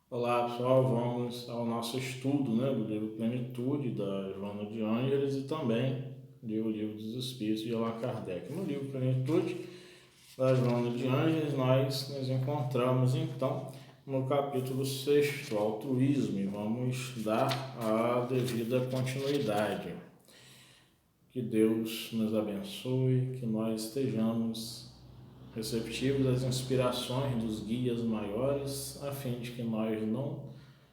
Olá pessoal, vamos ao nosso estudo do livro Plenitude da Joana de Ângeles e também do livro dos Espíritos de Allan Kardec. No livro Plenitude da Joana de Ângeles nós nos encontramos então no capítulo 6, Altruísmo, e vamos dar a devida continuidade. Que Deus nos abençoe, que nós estejamos receptivos às inspirações dos guias maiores, a fim de que nós não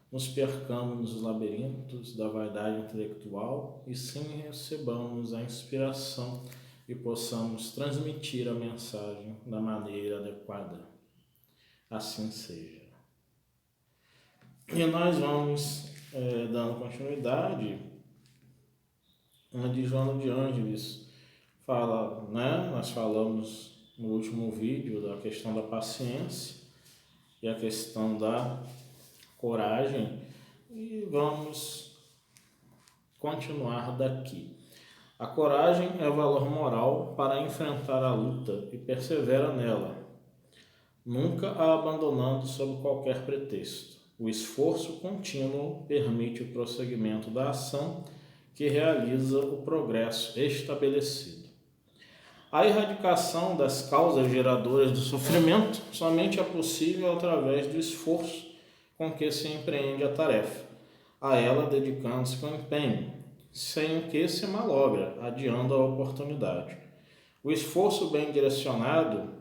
nos percamos nos labirintos da vaidade intelectual e sim recebamos a inspiração e possamos transmitir a mensagem da maneira adequada. Assim seja. E nós vamos dando continuidade onde Joana de Ângeles fala, nós falamos no último vídeo da questão da paciência e a questão da coragem, e vamos continuar daqui. A coragem é valor moral para enfrentar a luta e persevera nela, nunca a abandonando sob qualquer pretexto. O esforço contínuo permite o prosseguimento da ação que realiza o progresso estabelecido. A erradicação das causas geradoras do sofrimento somente é possível através do esforço com que se empreende a tarefa, a ela dedicando-se com empenho, sem o que se malogra, adiando a oportunidade. O esforço bem direcionado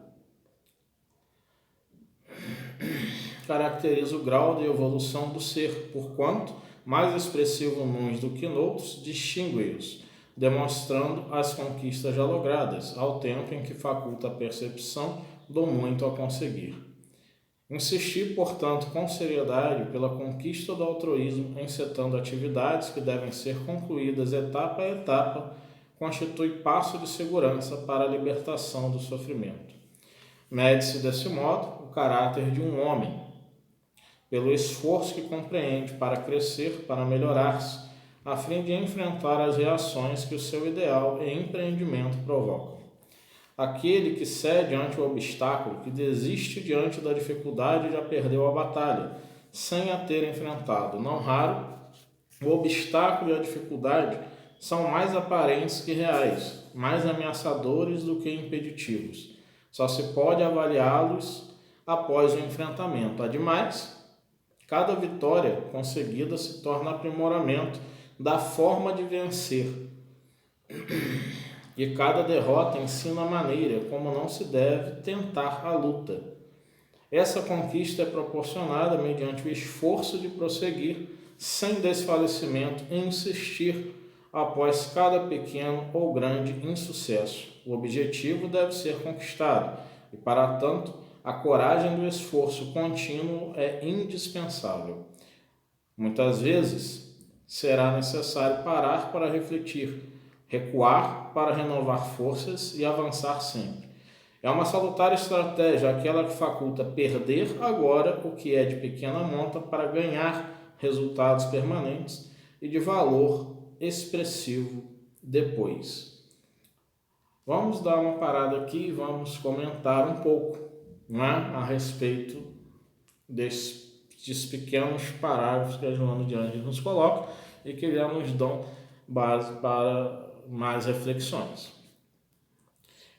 caracteriza o grau de evolução do ser, porquanto, mais expressivo nuns do que noutros, distingue-os, demonstrando as conquistas já logradas, ao tempo em que faculta a percepção do muito a conseguir. Insistir, portanto, com seriedade pela conquista do altruísmo, encetando atividades que devem ser concluídas etapa a etapa, constitui passo de segurança para a libertação do sofrimento. Mede-se desse modo o caráter de um homem, pelo esforço que compreende para crescer, para melhorar-se, a fim de enfrentar as reações que o seu ideal e empreendimento provocam. Aquele que cede ante o obstáculo, que desiste diante da dificuldade, já perdeu a batalha, sem a ter enfrentado. Não raro, o obstáculo e a dificuldade são mais aparentes que reais, mais ameaçadores do que impeditivos. Só se pode avaliá-los após o enfrentamento. Ademais, cada vitória conseguida se torna aprimoramento da forma de vencer. E cada derrota ensina a maneira como não se deve tentar a luta. Essa conquista é proporcionada mediante o esforço de prosseguir sem desfalecimento e insistir após cada pequeno ou grande insucesso. O objetivo deve ser conquistado e, para tanto, a coragem do esforço contínuo é indispensável. Muitas vezes será necessário parar para refletir, recuar para renovar forças e avançar sempre. É uma salutar estratégia aquela que faculta perder agora o que é de pequena monta para ganhar resultados permanentes e de valor expressivo depois. Vamos dar uma parada aqui e vamos comentar um pouco a respeito destes pequenos parágrafos que a Joana de Ângeles nos coloca e que já nos dão base para mais reflexões.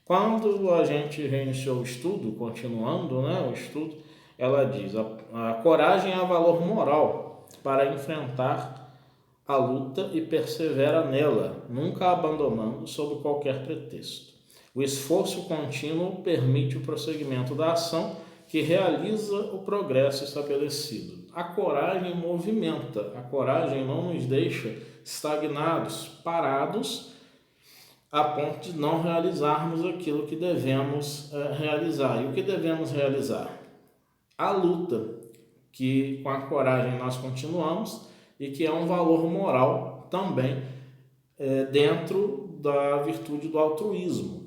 Quando a gente reiniciou o estudo, continuando o estudo, ela diz: a coragem é valor moral para enfrentar a luta e persevera nela, nunca abandonando sob qualquer pretexto. O esforço contínuo permite o prosseguimento da ação que realiza o progresso estabelecido. A coragem movimenta, a coragem não nos deixa estagnados, parados, a ponto de não realizarmos aquilo que devemos realizar. E o que devemos realizar? A luta, que com a coragem nós continuamos e que é um valor moral também dentro da virtude do altruísmo.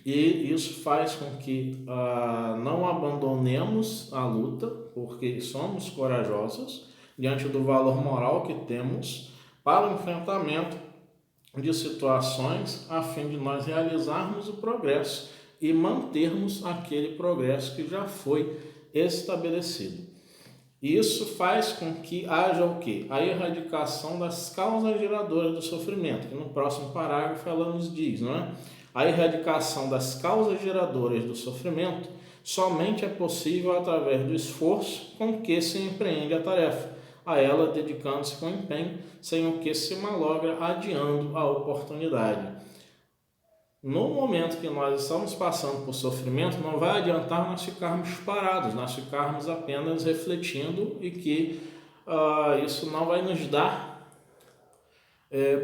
E isso faz com que não abandonemos a luta, porque somos corajosos diante do valor moral que temos para o enfrentamento de situações a fim de nós realizarmos o progresso e mantermos aquele progresso que já foi estabelecido. Isso faz com que haja o quê? A erradicação das causas geradoras do sofrimento, que no próximo parágrafo ela nos diz, não é? A erradicação das causas geradoras do sofrimento somente é possível através do esforço com que se empreende a tarefa, a ela dedicando-se com empenho, sem o que se malogra adiando a oportunidade. No momento que nós estamos passando por sofrimento, não vai adiantar nós ficarmos parados, nós ficarmos apenas refletindo e que isso não vai nos dar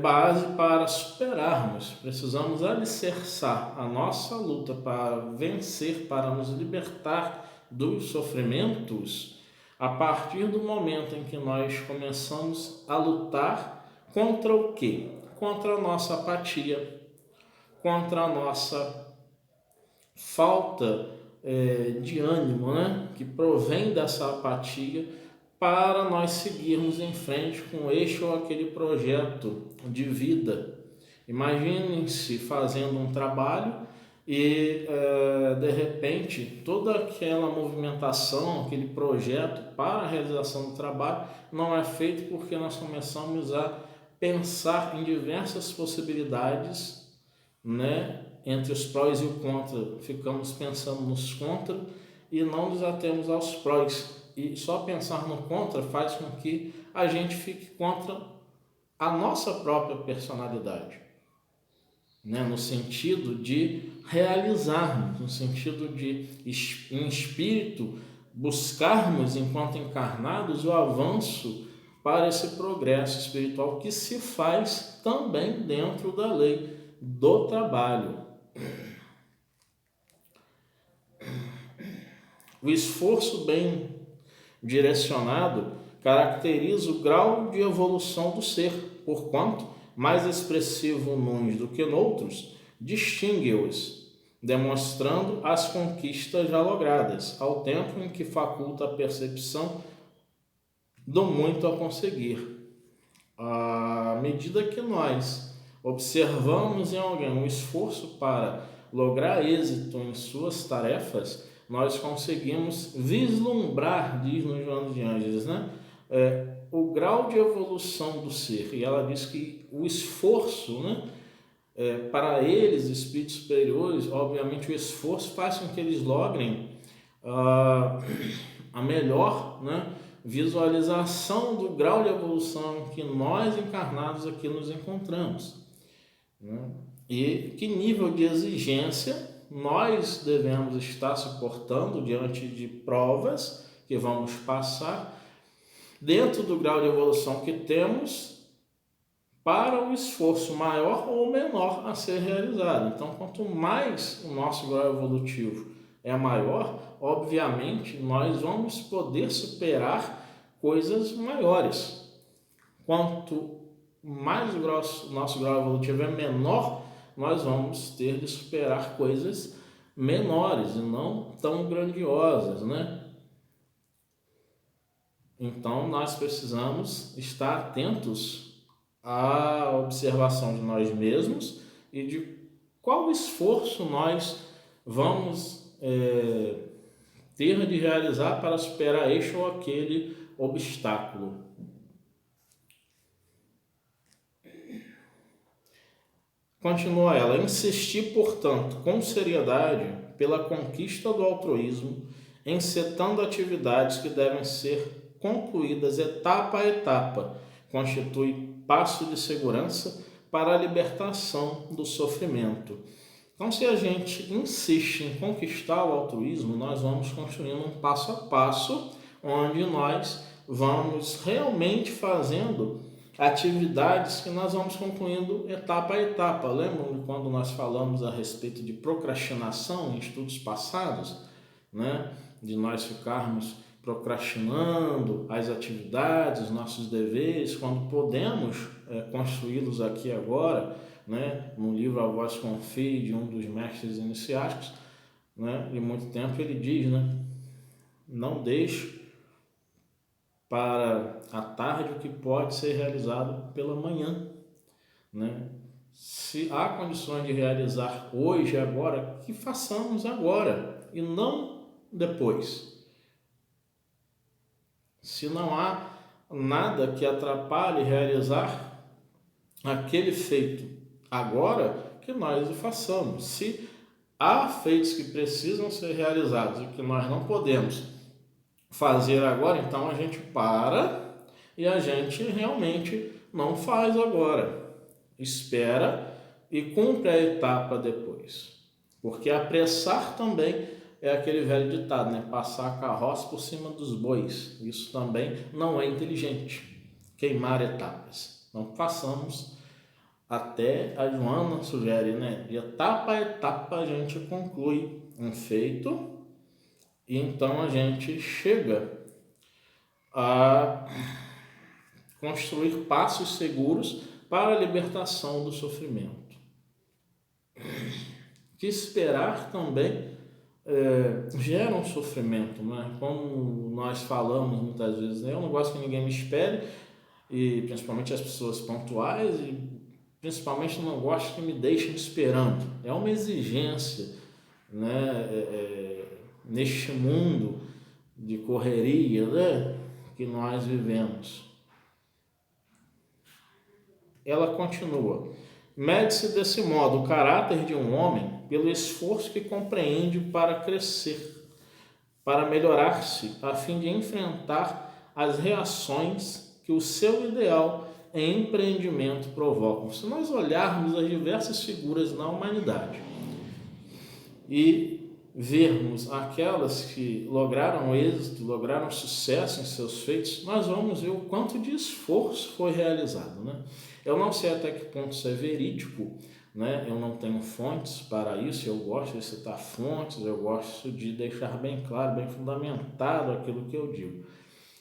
base para superarmos. Precisamos alicerçar a nossa luta para vencer, para nos libertar dos sofrimentos, a partir do momento em que nós começamos a lutar contra o quê? Contra a nossa apatia, contra a nossa falta de ânimo, né? Que provém dessa apatia, para nós seguirmos em frente com este ou aquele projeto de vida. Imaginem-se fazendo um trabalho e de repente toda aquela movimentação, aquele projeto para a realização do trabalho não é feito porque nós começamos a pensar em diversas possibilidades, né? Entre os prós e o contra, ficamos pensando nos contra e não nos atemos aos prós. E só pensar no contra faz com que a gente fique contra a nossa própria personalidade, né? No sentido de realizarmos, no sentido de, em espírito, buscarmos, enquanto encarnados, o avanço para esse progresso espiritual que se faz também dentro da lei do trabalho. O esforço bem direcionado caracteriza o grau de evolução do ser, porquanto mais expressivo nuns do que noutros, distingue-os, demonstrando as conquistas já logradas, ao tempo em que faculta a percepção do muito a conseguir. À medida que nós observamos em alguém um esforço para lograr êxito em suas tarefas, nós conseguimos vislumbrar, diz no Joana de Ângeles, né? O grau de evolução do ser. E ela diz que o esforço, né? Para eles, espíritos superiores, obviamente o esforço faz com que eles logrem a melhor, né, visualização do grau de evolução que nós encarnados aqui nos encontramos, né? E que nível de exigência nós devemos estar suportando diante de provas que vamos passar, dentro do grau de evolução que temos, para o esforço maior ou menor a ser realizado. Então, quanto mais o nosso grau evolutivo é maior, obviamente nós vamos poder superar coisas maiores. Quanto mais o nosso grau evolutivo é menor, nós vamos ter de superar coisas menores e não tão grandiosas, né? Então, nós precisamos estar atentos à observação de nós mesmos e de qual esforço nós vamos ter de realizar para superar este ou aquele obstáculo. Continua ela: insistir, portanto, com seriedade pela conquista do altruísmo, encetando atividades que devem ser concluídas etapa a etapa, constitui passo de segurança para a libertação do sofrimento. Então, se a gente insiste em conquistar o altruísmo, nós vamos construindo um passo a passo, onde nós vamos realmente fazendo atividades que nós vamos concluindo etapa a etapa. Lembram de quando nós falamos a respeito de procrastinação em estudos passados, né? De nós ficarmos procrastinando as atividades, nossos deveres, quando podemos construí-los aqui agora, né? No livro A Voz Confie, de um dos mestres iniciáticos, né? De muito tempo, ele diz, né? Não deixe para a tarde o que pode ser realizado pela manhã, né? Se há condições de realizar hoje, agora, que façamos agora e não depois, se não há nada que atrapalhe realizar aquele feito agora, que nós o façamos. Se há feitos que precisam ser realizados e que nós não podemos fazer agora, então a gente para e a gente realmente não faz agora. Espera e cumpre a etapa depois. Porque apressar também é aquele velho ditado, né? Passar a carroça por cima dos bois. Isso também não é inteligente. Queimar etapas. Não façamos. Até a Joana sugere, né? De etapa a etapa a gente conclui um feito e então a gente chega a construir passos seguros para a libertação do sofrimento. Que esperar também gera um sofrimento, né? Como nós falamos muitas vezes, né? Eu não gosto que ninguém me espere, e principalmente as pessoas pontuais, e principalmente não gosto que me deixem esperando. É uma exigência, né? Neste mundo de correria, né? Que nós vivemos. Ela continua: mede-se desse modo o caráter de um homem pelo esforço que compreende para crescer, para melhorar-se, a fim de enfrentar as reações que o seu ideal em empreendimento provocam. Se nós olharmos as diversas figuras na humanidade e vermos aquelas que lograram êxito, lograram sucesso em seus feitos, nós vamos ver o quanto de esforço foi realizado, né? Eu não sei até que ponto isso é verídico, né? Eu não tenho fontes para isso, eu gosto de citar fontes, eu gosto de deixar bem claro, bem fundamentado aquilo que eu digo.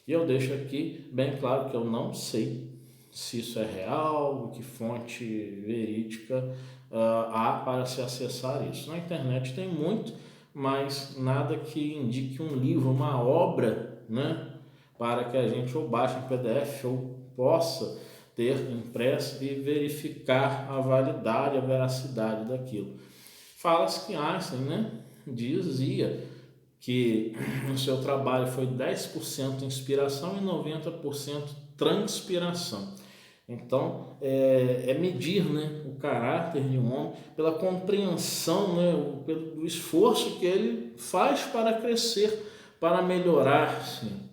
E eu deixo aqui bem claro que eu não sei se isso é real, que fonte verídica há para se acessar isso. Na internet tem muito, mas nada que indique um livro, uma obra, né, para que a gente ou baixe em PDF ou possa ter impresso e verificar a validade, a veracidade daquilo. Fala-se que Einstein, né, dizia que o seu trabalho foi 10% inspiração e 90% transpiração. Então, é medir, né, o caráter de um homem pela compreensão, né, pelo esforço que ele faz para crescer, para melhorar-se.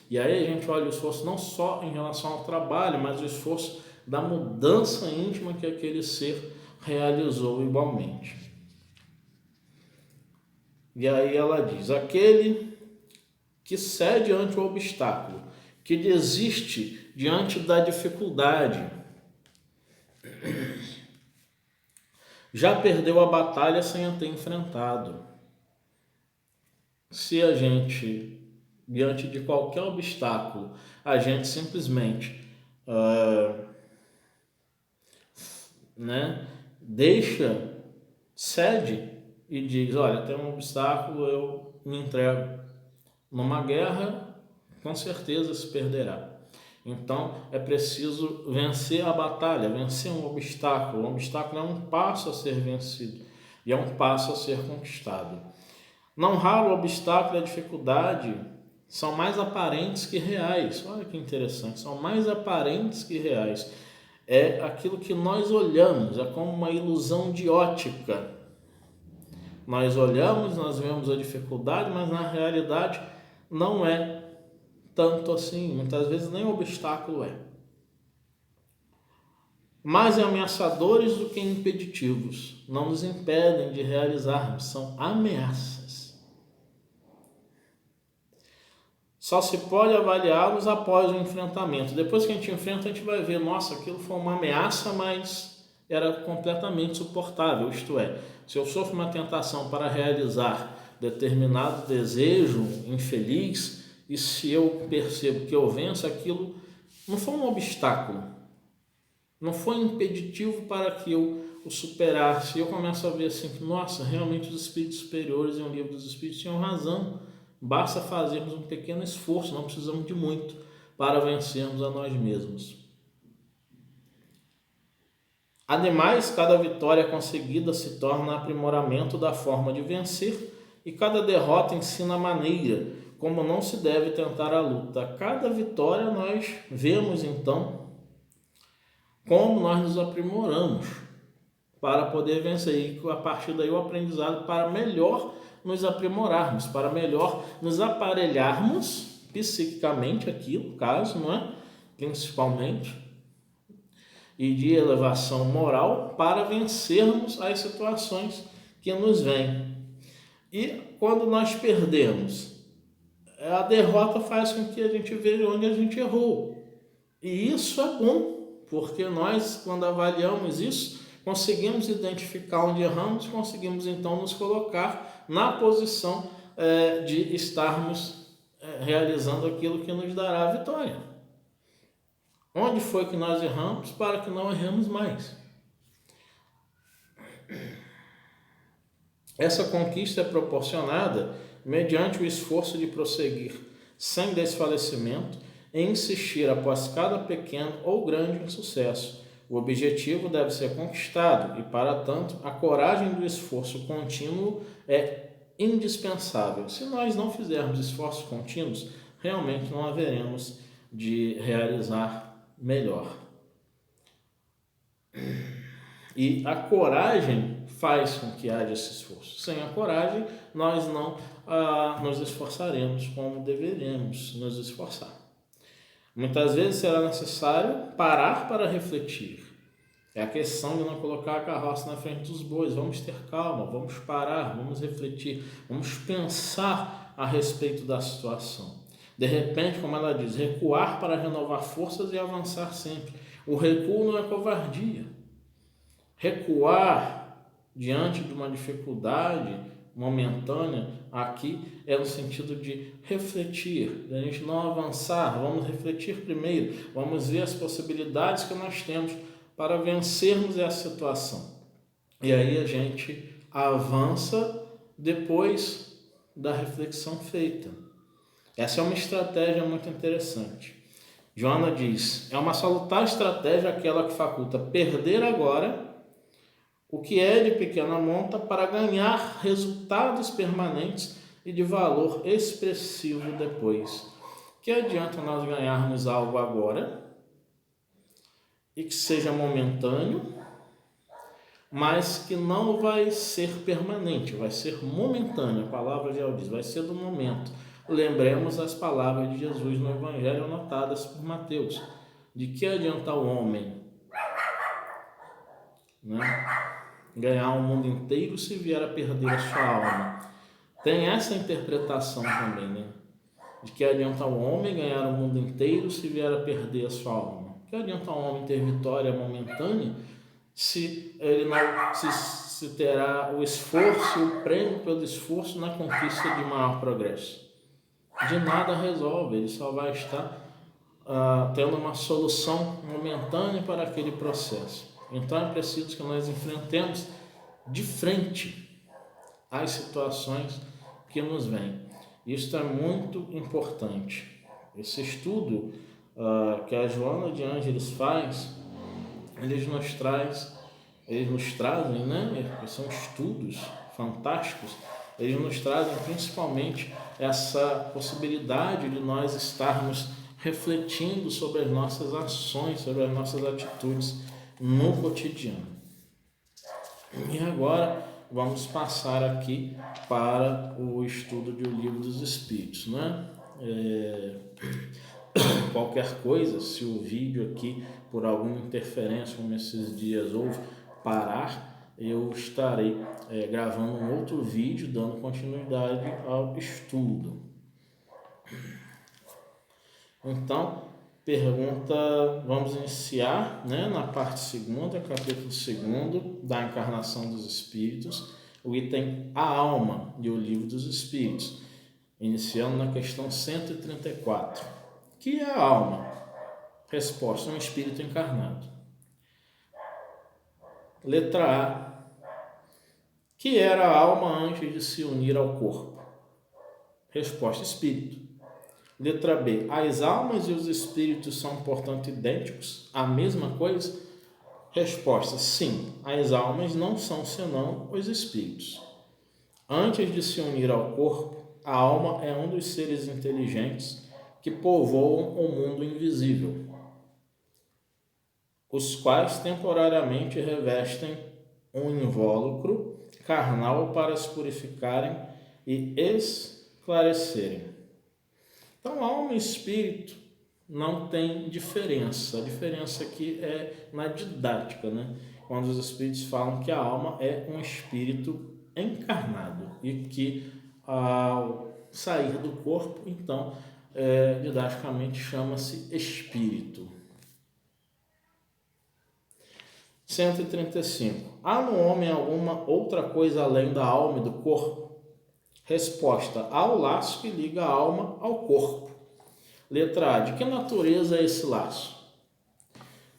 E aí a gente olha o esforço não só em relação ao trabalho, mas o esforço da mudança íntima que aquele ser realizou igualmente. E aí ela diz: aquele que cede ante o obstáculo, que desiste diante da dificuldade, já perdeu a batalha sem a ter enfrentado. Se a gente, diante de qualquer obstáculo, a gente simplesmente cede e diz: olha, tem um obstáculo, eu me entrego. Numa guerra, com certeza se perderá. Então, é preciso vencer a batalha, vencer um obstáculo. Um obstáculo é um passo a ser vencido e é um passo a ser conquistado. Não raro o obstáculo e a dificuldade são mais aparentes que reais. Olha que interessante, são mais aparentes que reais. É aquilo que nós olhamos, é como uma ilusão de ótica. Nós olhamos, nós vemos a dificuldade, mas na realidade não é tanto assim. Muitas vezes nem o obstáculo é. Mais ameaçadores do que impeditivos. Não nos impedem de realizarmos, são ameaças. Só se pode avaliá-los após o enfrentamento. Depois que a gente enfrenta, a gente vai ver, nossa, aquilo foi uma ameaça, mas era completamente suportável. Isto é, se eu sofro uma tentação para realizar determinado desejo infeliz, e se eu percebo que eu venço, aquilo não foi um obstáculo, não foi impeditivo para que eu o superasse. E eu começo a ver assim, nossa, realmente os espíritos superiores em um livro dos espíritos tinham razão. Basta fazermos um pequeno esforço, não precisamos de muito para vencermos a nós mesmos. Ademais, cada vitória conseguida se torna aprimoramento da forma de vencer e cada derrota ensina a maneira como não se deve tentar a luta. A cada vitória nós vemos então como nós nos aprimoramos para poder vencer, e a partir daí o aprendizado para melhor nos aprimorarmos, para melhor nos aparelharmos psiquicamente aqui, no caso, não é? Principalmente, e de elevação moral para vencermos as situações que nos vêm. E quando nós perdemos, a derrota faz com que a gente veja onde a gente errou. E isso é bom, porque nós, quando avaliamos isso, conseguimos identificar onde erramos, conseguimos então nos colocar na posição de estarmos realizando aquilo que nos dará a vitória. Onde foi que nós erramos para que não erremos mais? Essa conquista é proporcionada mediante o esforço de prosseguir sem desfalecimento e insistir após cada pequeno ou grande insucesso. O objetivo deve ser conquistado e, para tanto, a coragem do esforço contínuo é indispensável. Se nós não fizermos esforços contínuos, realmente não haveremos de realizar melhor. E a coragem faz com que haja esse esforço. Sem a coragem, nós não nos esforçaremos como deveríamos nos esforçar. Muitas vezes será necessário parar para refletir. É a questão de não colocar a carroça na frente dos bois. Vamos ter calma, vamos parar, vamos refletir, vamos pensar a respeito da situação. De repente, como ela diz, recuar para renovar forças e avançar sempre. O recuo não é covardia. Recuar diante de uma dificuldade momentânea aqui é no sentido de refletir, de a gente não avançar, vamos refletir primeiro, vamos ver as possibilidades que nós temos para vencermos essa situação. E aí a gente avança depois da reflexão feita. Essa é uma estratégia muito interessante. Joana diz, é uma salutar estratégia aquela que faculta perder agora o que é de pequena monta para ganhar resultados permanentes e de valor expressivo depois. Que adianta nós ganharmos algo agora e que seja momentâneo, mas que não vai ser permanente, vai ser momentâneo. A palavra já diz, vai ser do momento. Lembremos as palavras de Jesus no Evangelho anotadas por Mateus. De que adianta o homem, ganhar o mundo inteiro se vier a perder a sua alma? Tem essa interpretação também, de que adianta o homem ganhar o mundo inteiro se vier a perder a sua alma? Que adianta o homem ter vitória momentânea se ele não se terá o esforço, o prêmio pelo esforço na conquista de maior progresso? De nada resolve, ele só vai estar tendo uma solução momentânea para aquele processo. Então é preciso que nós enfrentemos de frente as situações que nos vêm. Isso é muito importante. Esse estudo que a Joana de Ângeles faz, eles nos trazem, são estudos fantásticos, eles nos trazem principalmente essa possibilidade de nós estarmos refletindo sobre as nossas ações, sobre as nossas atitudes no cotidiano. E agora vamos passar aqui para o estudo do Livro dos Espíritos, Qualquer coisa, se o vídeo aqui, por alguma interferência, como esses dias houve, parar, eu estarei gravando um outro vídeo, dando continuidade ao estudo. Então, vamos iniciar na parte 2ª, capítulo 2º, da Encarnação dos Espíritos, o item A Alma, e o Livro dos Espíritos, iniciando na questão 134. Que é a alma? Resposta: um espírito encarnado. Letra A. Que era a alma antes de se unir ao corpo? Resposta: espírito. Letra B. As almas e os espíritos são, portanto, idênticos? A mesma coisa? Resposta: sim. As almas não são senão os espíritos. Antes de se unir ao corpo, a alma é um dos seres inteligentes que povoam o mundo invisível, os quais temporariamente revestem um invólucro carnal para se purificarem e esclarecerem. Então, alma e espírito não tem diferença. A diferença aqui é na didática, né? Quando os espíritos falam que a alma é um espírito encarnado e que ao sair do corpo, então, didaticamente chama-se espírito. 135. Há no homem alguma outra coisa além da alma e do corpo? Resposta: há o laço que liga a alma ao corpo. Letra A. De que natureza é esse laço?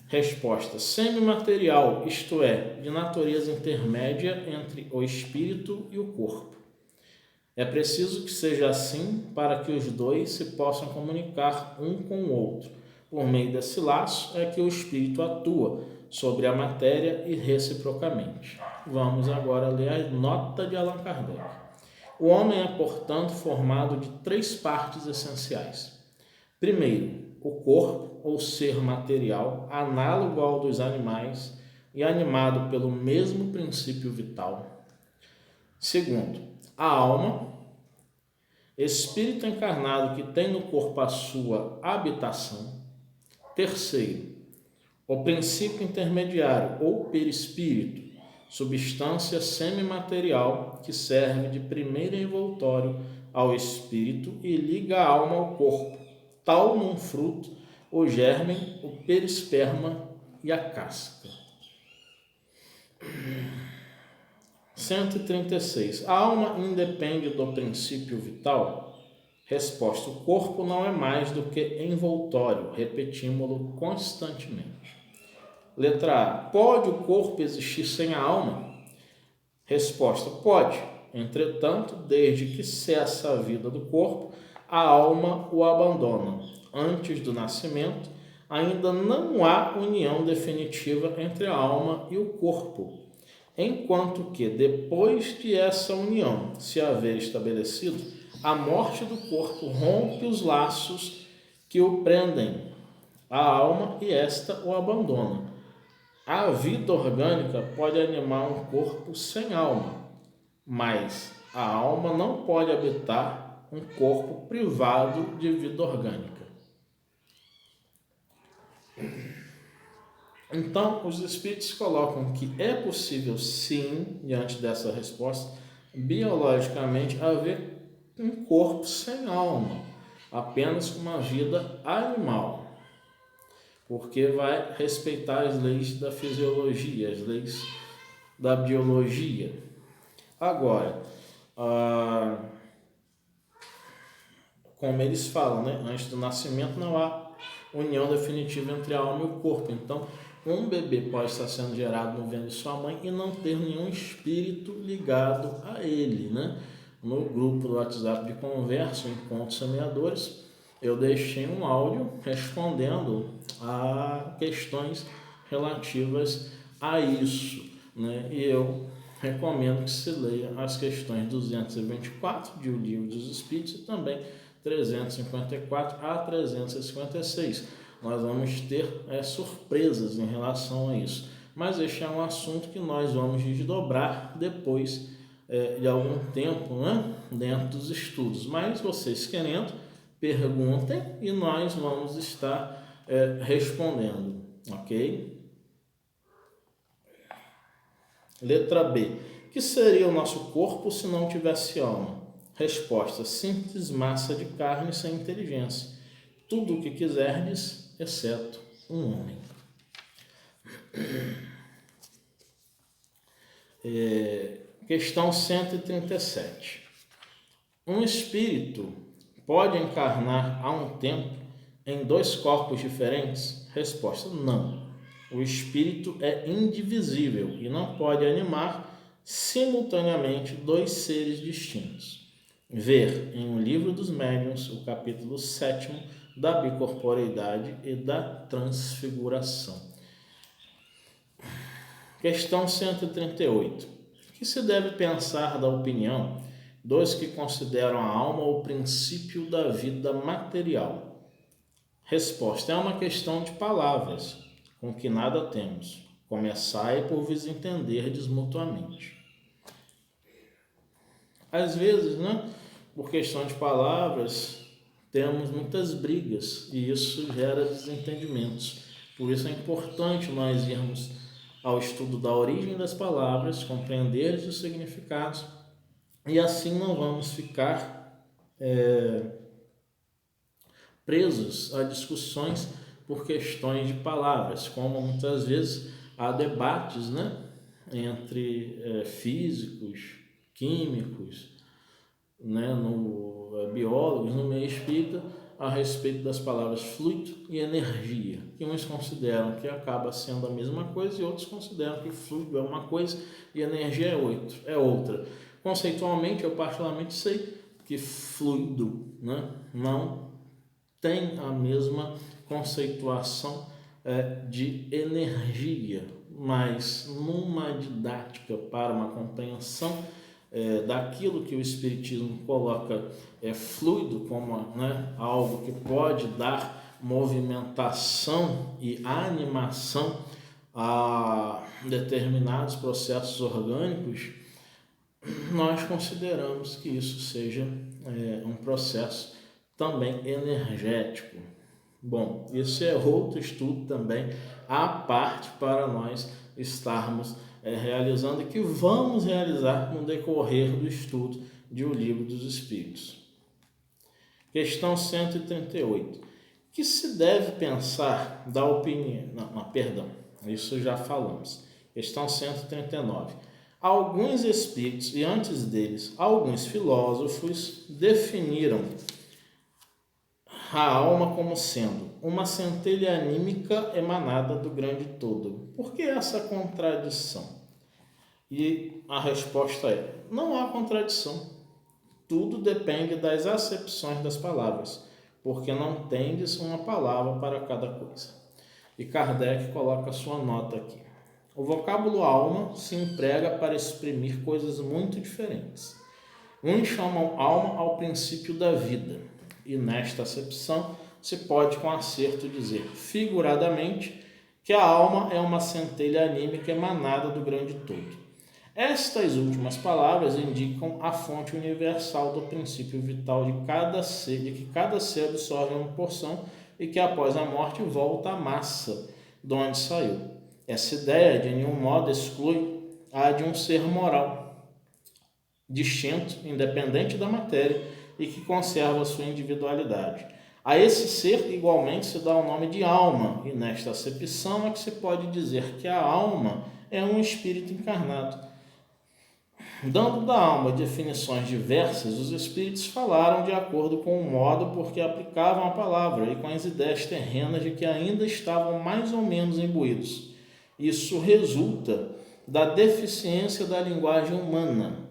Resposta: semimaterial, isto é, de natureza intermédia entre o espírito e o corpo. É preciso que seja assim para que os dois se possam comunicar um com o outro. Por meio desse laço é que o espírito atua sobre a matéria e reciprocamente. Vamos agora ler a nota de Allan Kardec. O homem é, portanto, formado de 3 partes essenciais. Primeiro, o corpo, ou ser material, análogo ao dos animais e animado pelo mesmo princípio vital. Segundo, a alma, espírito encarnado que tem no corpo a sua habitação. Terceiro, o princípio intermediário ou perispírito, substância semimaterial que serve de primeiro envoltório ao espírito e liga a alma ao corpo, tal num fruto, o germe, o perisperma e a casca. 136. A alma independe do princípio vital? Resposta: o corpo não é mais do que envoltório, repetimos-lo constantemente. Letra A. Pode o corpo existir sem a alma? Resposta: pode. Entretanto, desde que cessa a vida do corpo, a alma o abandona. Antes do nascimento, ainda não há união definitiva entre a alma e o corpo, enquanto que, depois de essa união se haver estabelecido, a morte do corpo rompe os laços que o prendem à alma e esta o abandona. A vida orgânica pode animar um corpo sem alma, mas a alma não pode habitar um corpo privado de vida orgânica. Então, os espíritos colocam que é possível, sim, diante dessa resposta, biologicamente haver um corpo sem alma, apenas uma vida animal, porque vai respeitar as leis da fisiologia, as leis da biologia. Agora, como eles falam, né? Antes do nascimento não há união definitiva entre a alma e o corpo. Então, um bebê pode estar sendo gerado no ventre de sua mãe e não ter nenhum espírito ligado a ele, né? No grupo do WhatsApp de conversa, Encontros Semeadores, eu deixei um áudio respondendo a questões relativas a isso, né? E eu recomendo que se leia as questões 224 de O Livro dos Espíritos e também 354 a 356. Nós vamos ter surpresas em relação a isso. Mas este é um assunto que nós vamos desdobrar depois de algum tempo, né, dentro dos estudos. Mas vocês querendo, perguntem e nós vamos estar respondendo, ok? Letra B. O que seria o nosso corpo se não tivesse alma? Resposta: simples massa de carne sem inteligência. Tudo o que quiserdes, exceto um homem. Questão 137. Um espírito pode encarnar a um tempo em 2 corpos diferentes? Resposta: não. O espírito é indivisível e não pode animar simultaneamente 2 seres distintos. Ver em O Livro dos Médiuns, o capítulo 7º, da bicorporeidade e da transfiguração. Questão 138. O que se deve pensar da opinião dos que consideram a alma o princípio da vida material? Resposta: é uma questão de palavras, com que nada temos. Começai por vos entenderdes mutuamente. Às vezes, por questão de palavras, temos muitas brigas e isso gera desentendimentos. Por isso é importante nós irmos ao estudo da origem das palavras, compreender os significados, e assim não vamos ficar presos a discussões por questões de palavras, como muitas vezes há debates entre físicos, químicos, biólogos, no meio espírita, a respeito das palavras fluido e energia, que uns consideram que acaba sendo a mesma coisa e outros consideram que fluido é uma coisa e energia é outra. Conceitualmente, eu particularmente sei que fluido não tem a mesma conceituação de energia, mas numa didática para uma compreensão daquilo que o Espiritismo coloca fluido como algo que pode dar movimentação e animação a determinados processos orgânicos, nós consideramos que isso seja um processo também energético. Bom, isso é outro estudo também à parte para nós estarmos realizando e que vamos realizar no decorrer do estudo de O Livro dos Espíritos. Questão 138. Que se deve pensar da opinião... isso já falamos. Questão 139. Alguns espíritos, e antes deles, alguns filósofos, definiram a alma como sendo uma centelha anímica emanada do grande todo. Por que essa contradição? E a resposta é: não há contradição. Tudo depende das acepções das palavras, porque não tendes uma palavra para cada coisa. E Kardec coloca sua nota aqui. O vocábulo alma se emprega para exprimir coisas muito diferentes. Uns chamam alma ao princípio da vida, e nesta acepção se pode com acerto dizer, figuradamente, que a alma é uma centelha anímica emanada do grande todo. Estas últimas palavras indicam a fonte universal do princípio vital de cada ser, de que cada ser absorve uma porção e que após a morte volta à massa de onde saiu. Essa ideia de nenhum modo exclui a de um ser moral, distinto, independente da matéria e que conserva sua individualidade. A esse ser, igualmente, se dá o nome de alma, e nesta acepção é que se pode dizer que a alma é um espírito encarnado. Dando da alma definições diversas, os espíritos falaram de acordo com o modo por que aplicavam a palavra e com as ideias terrenas de que ainda estavam mais ou menos imbuídos. Isso resulta da deficiência da linguagem humana,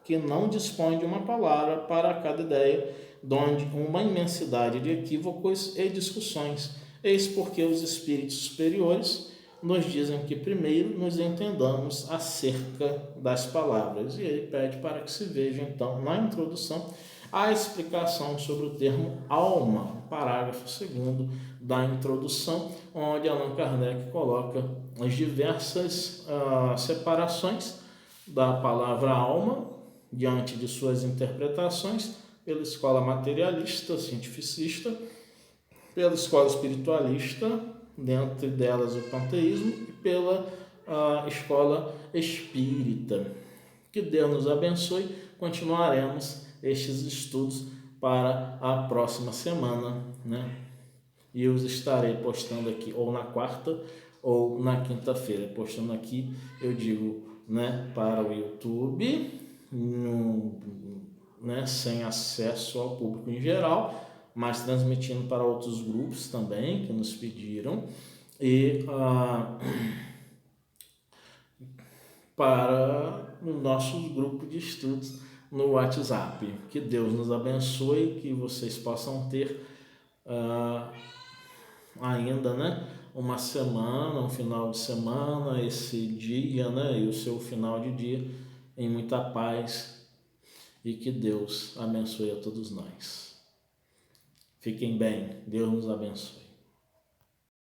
que não dispõe de uma palavra para cada ideia, donde uma imensidade de equívocos e discussões. Eis porque os espíritos superiores nos dizem que primeiro nos entendamos acerca das palavras. E ele pede para que se veja, então, na introdução, a explicação sobre o termo alma, parágrafo 2º da introdução, onde Allan Kardec coloca as diversas separações da palavra alma, diante de suas interpretações, pela escola materialista, cientificista, pela escola espiritualista, dentre delas o panteísmo, e pela escola espírita. Que Deus nos abençoe. Continuaremos estes estudos para a próxima semana, E eu os estarei postando aqui ou na quarta ou na quinta-feira. Postando aqui, eu digo, para o YouTube, sem acesso ao público em geral, mas transmitindo para outros grupos também que nos pediram, e para o nosso grupo de estudos no WhatsApp. Que Deus nos abençoe, que vocês possam ter ainda uma semana, um final de semana, esse dia e o seu final de dia em muita paz e que Deus abençoe a todos nós. Fiquem bem, Deus nos abençoe.